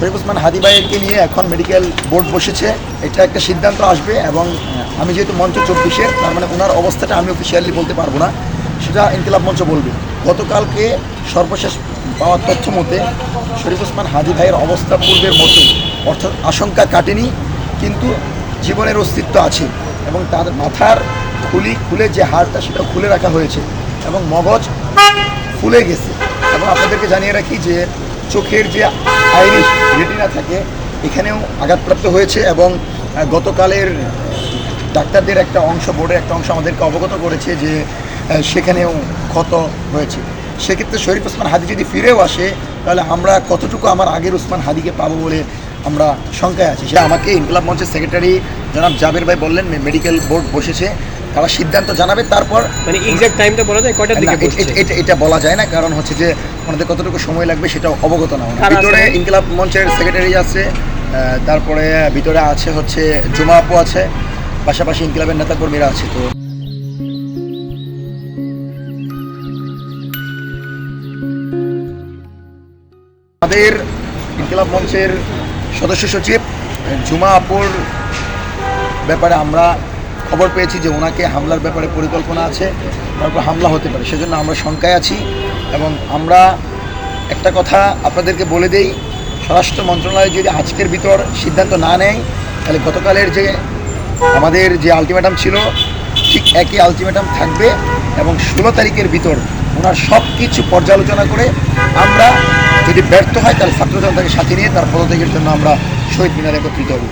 শরীফ ওসমান হাদী ভাইকে নিয়ে এখন মেডিকেল বোর্ড বসেছে, এটা একটা সিদ্ধান্ত আসবে এবং আমি যেহেতু মঞ্চ 24-এর, তার মানে ওনার অবস্থাটা আমি অফিসিয়ালি বলতে পারবো না, সেটা ইনকিলাব মঞ্চ বলবে। গতকালকে সর্বশেষ পাওয়ার তথ্য মতে শরীফ ওসমান হাদী ভাইয়ের অবস্থা পূর্বের মতোই, অর্থাৎ আশঙ্কা কাটেনি, কিন্তু জীবনের অস্তিত্ব আছে এবং তার মাথার খুলে যে হাড়টা সেটা খুলে রাখা হয়েছে এবং মগজ ফুলে গেছে। এবং আপনাদেরকে জানিয়ে রাখি যে চোখের যে আইরিশ রেটিনা থাকে এখানেও আঘাতপ্রাপ্ত হয়েছে এবং গতকালের ডাক্তারদের একটা অংশ, বোর্ডের একটা অংশ আমাদেরকে অবগত করেছে যে সেখানেও ক্ষত হয়েছে। সেক্ষেত্রে শরীফ ওসমান হাদী যদি ফিরেও আসে তাহলে আমরা কতটুকু আমার আগের ওসমান হাদীকে পাবো বলে আমরা শঙ্কায় আছি। সেটা আমাকে ইনকিলাব মঞ্চের সেক্রেটারি জনাব জাবের ভাই বললেন, মেডিকেল বোর্ড বসেছে, তারা সিদ্ধান্ত জানাবে, তারপর মানে এক্সাক্ট টাইমটা বলা যায় কয়টার দিকে বসছে? এটা বলা যায় না, কারণ হচ্ছে যে আমাদের কতটুকু সময় লাগবে সেটাও অবগত না। ভিতরে ইনকিলাব মঞ্চের সেক্রেটারি আছে, তারপরে ভিতরে আছে হচ্ছে জুমা আপু আছে, পাশাপাশি ইনকিলাবের নেতাকর্মীরা আছে। তো আমাদের ইনকিলাব মঞ্চের সদস্য সচিব জুমা আপুর ব্যাপারে আমরা খবর পেয়েছি যে ওনাকে হামলার ব্যাপারে পরিকল্পনা আছে, তারপর হামলা হতে পারে, সেজন্য আমরা শঙ্কায় আছি। এবং আমরা একটা কথা আপনাদেরকে বলে দেই, স্বরাষ্ট্র মন্ত্রণালয় যদি আজকের ভিতর সিদ্ধান্ত না নেয় তাহলে গতকালের যে আমাদের যে আলটিমেটাম ছিল ঠিক একই আলটিমেটাম থাকবে এবং 16 তারিখের ভিতর ওনার সব কিছু পর্যালোচনা করে আমরা যদি ব্যর্থ হয় তাহলে ছাত্র জনতাকে সাথে নিয়ে তার পদত্যাগের জন্য আমরা শহীদ মিনারে একত্রিত হব।